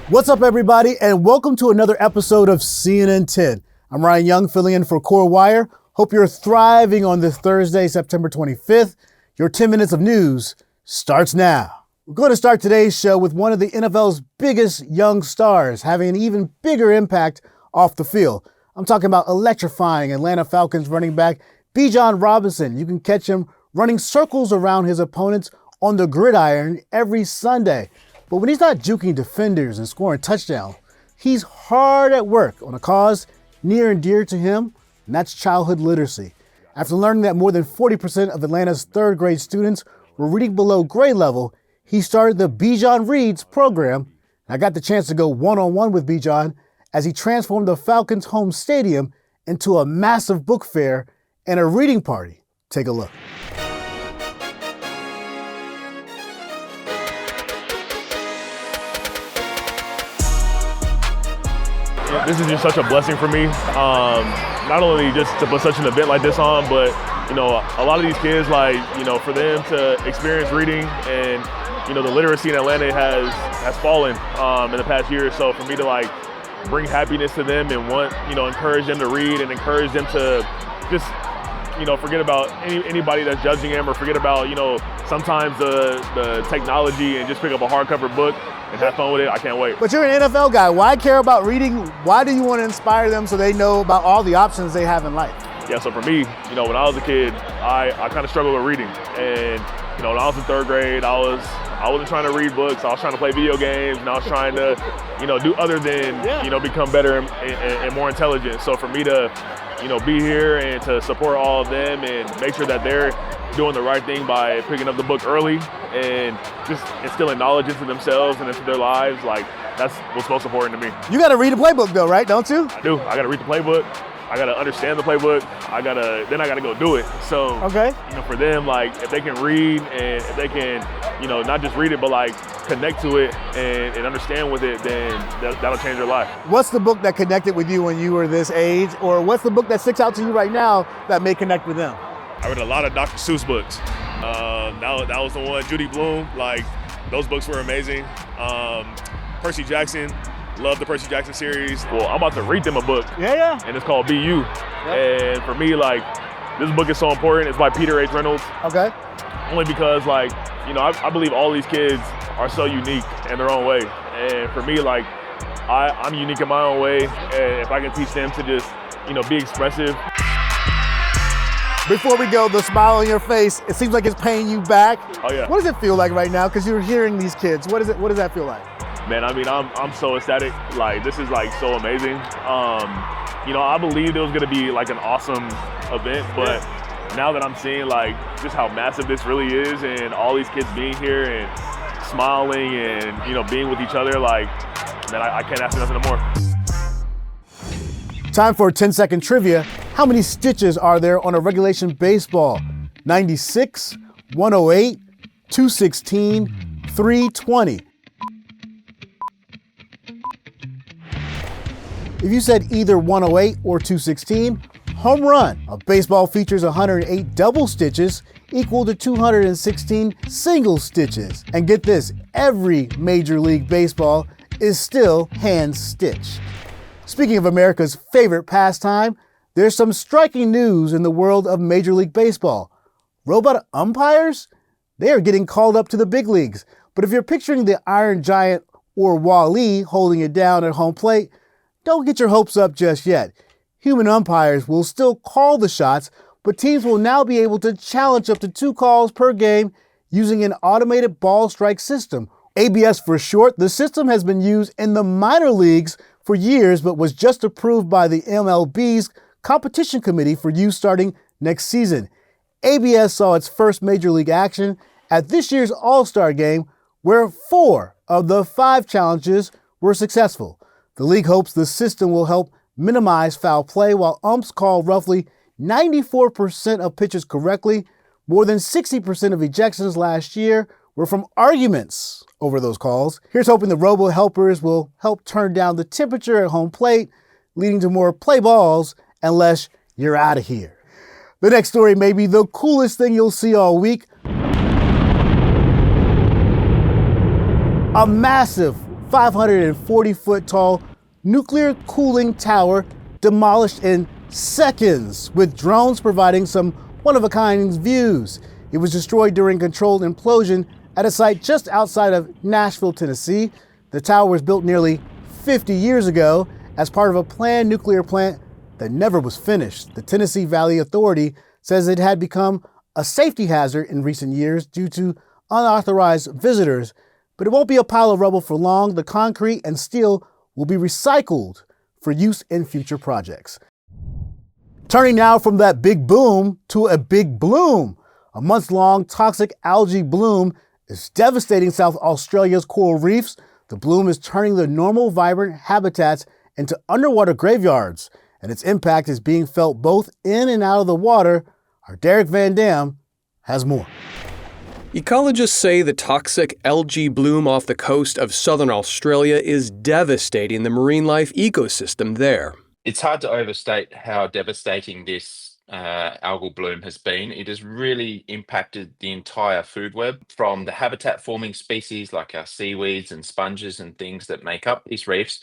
What's up, everybody, and welcome to another episode of CNN 10. I'm Ryan Young, filling in for Core Wire. Hope you're thriving on this Thursday, September 25th. Your 10 minutes of news starts now. We're going to start today's show with one of the NFL's biggest young stars having an even bigger impact off the field. I'm talking about electrifying Atlanta Falcons running back Bijan Robinson. You can catch him running circles around his opponents on the gridiron every Sunday. But when he's not juking defenders and scoring touchdowns, he's hard at work on a cause near and dear to him, and that's childhood literacy. After learning that more than 40% of Atlanta's third grade students were reading below grade level, he started the Bijan Reads program. I got the chance to go one-on-one with Bijan as he transformed the Falcons' home stadium into a massive book fair and a reading party. Take a look. This is just such a blessing for me. Not only just to put such an event like this on, but a lot of these kids, for them to experience reading and the literacy in Atlanta has fallen in the past year or so. For me to bring happiness to them and encourage them to read and encourage them to just forget about anybody that's judging them or forget about sometimes the technology and just pick up a hardcover book and have fun with it. I can't wait. But you're an NFL guy. Why care about reading? Why do you want to inspire them so they know about all the options they have in life? Yeah, so for me, when I was a kid, I kind of struggled with reading. And, when I was in third grade, I wasn't trying to read books. I was trying to play video games, and I was trying to, do other than, become better and more intelligent. So for me to, be here and to support all of them and make sure that they're doing the right thing by picking up the book early and just instilling knowledge into themselves and into their lives, that's what's most important to me. You got to read the playbook though, right? Don't you? I do. I got to read the playbook. I got to understand the playbook. I got to go do it. So, okay. For them, if they can read and if they can, not just read it, but connect to it and understand with it, then that'll change their life. What's the book that connected with you when you were this age? Or what's the book that sticks out to you right now that may connect with them? I read a lot of Dr. Seuss books. That was the one. Judy Blume, those books were amazing. Percy Jackson, love the Percy Jackson series. Well, I'm about to read them a book. Yeah. And it's called Be You. Yep. And for me, this book is so important. It's by Peter H. Reynolds. Okay. Only because, I believe all these kids are so unique in their own way. And for me, I'm unique in my own way. And if I can teach them to just, be expressive. Before we go, the smile on your face, it seems like it's paying you back. Oh, yeah. What does it feel like right now? Because you're hearing these kids. What does that feel like? Man, I'm so ecstatic. This is so amazing. I believed it was gonna be an awesome event, but now that I'm seeing just how massive this really is and all these kids being here and smiling and being with each other, man, I can't ask for nothing more. Time for a 10-second trivia. How many stitches are there on a regulation baseball? 96, 108, 216, 320. If you said either 108 or 216, home run. A baseball features 108 double stitches equal to 216 single stitches. And get this, every Major League Baseball is still hand stitched. Speaking of America's favorite pastime, there's some striking news in the world of Major League Baseball. Robot umpires? They are getting called up to the big leagues. But if you're picturing the Iron Giant or Wall-E holding it down at home plate, don't get your hopes up just yet. Human umpires will still call the shots, but teams will now be able to challenge up to 2 calls per game using an automated ball strike system. ABS for short, the system has been used in the minor leagues for years, but was just approved by the MLB's competition committee for use starting next season. ABS saw its first major league action at this year's All-Star game, where 4 of the 5 challenges were successful. The league hopes the system will help minimize foul play while umps call roughly 94% of pitches correctly. More than 60% of ejections last year were from arguments over those calls. Here's hoping the robo-helpers will help turn down the temperature at home plate, leading to more play balls and less you're out of here. The next story may be the coolest thing you'll see all week. A massive 540-foot tall nuclear cooling tower demolished in seconds, with drones providing some one-of-a-kind views. It was destroyed during controlled implosion at a site just outside of Nashville, Tennessee. The tower was built nearly 50 years ago as part of a planned nuclear plant that never was finished. The Tennessee Valley Authority says it had become a safety hazard in recent years due to unauthorized visitors, but it won't be a pile of rubble for long. The concrete and steel will be recycled for use in future projects. Turning now from that big boom to a big bloom. A months-long toxic algae bloom is devastating South Australia's coral reefs. The bloom is turning the normal vibrant habitats into underwater graveyards, and its impact is being felt both in and out of the water. Our Derek Van Dam has more. Ecologists say the toxic algae bloom off the coast of southern Australia is devastating the marine life ecosystem there. It's hard to overstate how devastating this algal bloom has been. It has really impacted the entire food web, from the habitat-forming species like our seaweeds and sponges and things that make up these reefs,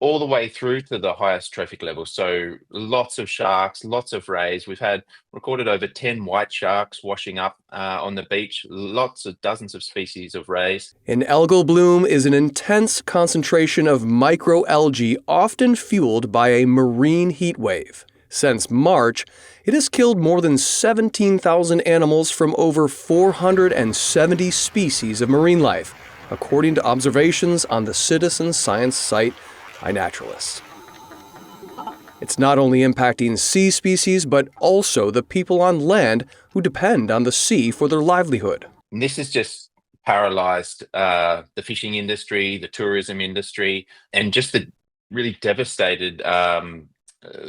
all the way through to the highest trophic level. So lots of sharks, lots of rays. We've had recorded over 10 white sharks washing up on the beach, lots of dozens of species of rays. An algal bloom is an intense concentration of microalgae, often fueled by a marine heat wave. Since March, it has killed more than 17,000 animals from over 470 species of marine life, according to observations on the citizen science site iNaturalist. It's not only impacting sea species, but also the people on land who depend on the sea for their livelihood. And this has just paralyzed the fishing industry, the tourism industry, and just the really devastated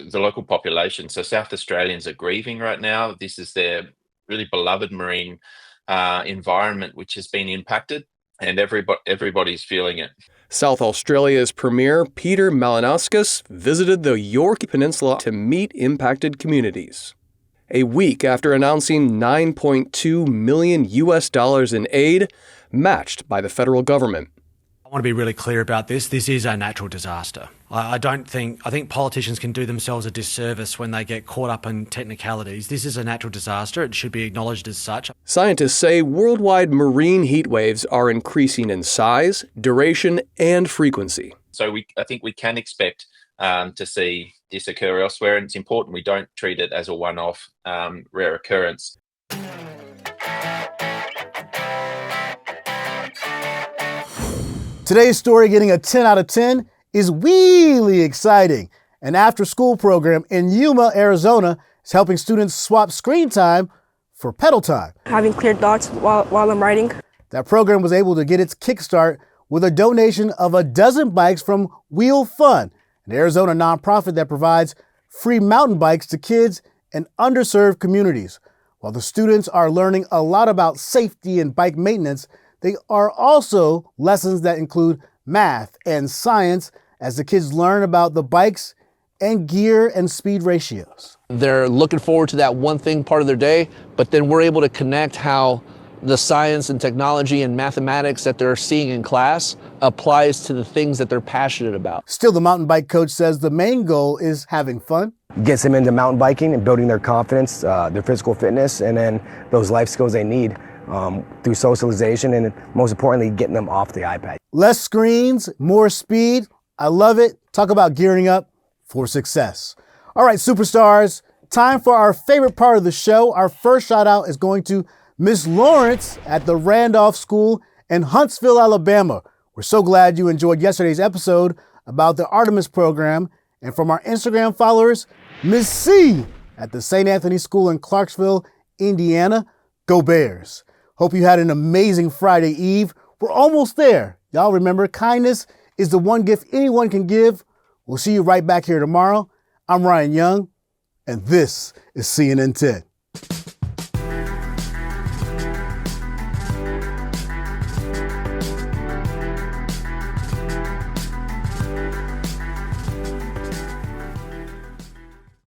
the local population. So South Australians are grieving right now. This is their really beloved marine environment, which has been impacted, and everybody's feeling it. South Australia's Premier, Peter Malinauskas, visited the Yorke Peninsula to meet impacted communities. A week after announcing $9.2 million in aid, matched by the federal government. I want to be really clear about this. This is a natural disaster. I think politicians can do themselves a disservice when they get caught up in technicalities. This is a natural disaster. It should be acknowledged as such. Scientists say worldwide marine heat waves are increasing in size, duration, and frequency. So I think we can expect to see this occur elsewhere, and it's important we don't treat it as a one-off rare occurrence. Today's story, getting a 10 out of 10, is really exciting. An after-school program in Yuma, Arizona is helping students swap screen time for pedal time. Having clear thoughts while I'm riding. That program was able to get its kickstart with a donation of a dozen bikes from Wheel Fun, an Arizona nonprofit that provides free mountain bikes to kids in underserved communities. While the students are learning a lot about safety and bike maintenance, they are also lessons that include math and science as the kids learn about the bikes and gear and speed ratios. They're looking forward to that one thing part of their day, but then we're able to connect how the science and technology and mathematics that they're seeing in class applies to the things that they're passionate about. Still, the mountain bike coach says the main goal is having fun. Gets them into mountain biking and building their confidence, their physical fitness, and then those life skills they need through socialization, and most importantly, getting them off the iPad. Less screens, more speed. I love it. Talk about gearing up for success. All right, superstars, time for our favorite part of the show. Our first shout out is going to Miss Lawrence at the Randolph School in Huntsville, Alabama. We're so glad you enjoyed yesterday's episode about the Artemis program. And from our Instagram followers, Miss C at the St. Anthony School in Clarksville, Indiana. Go Bears. Hope you had an amazing Friday Eve. We're almost there. Y'all remember, kindness is the one gift anyone can give. We'll see you right back here tomorrow. I'm Ryan Young, and this is CNN 10.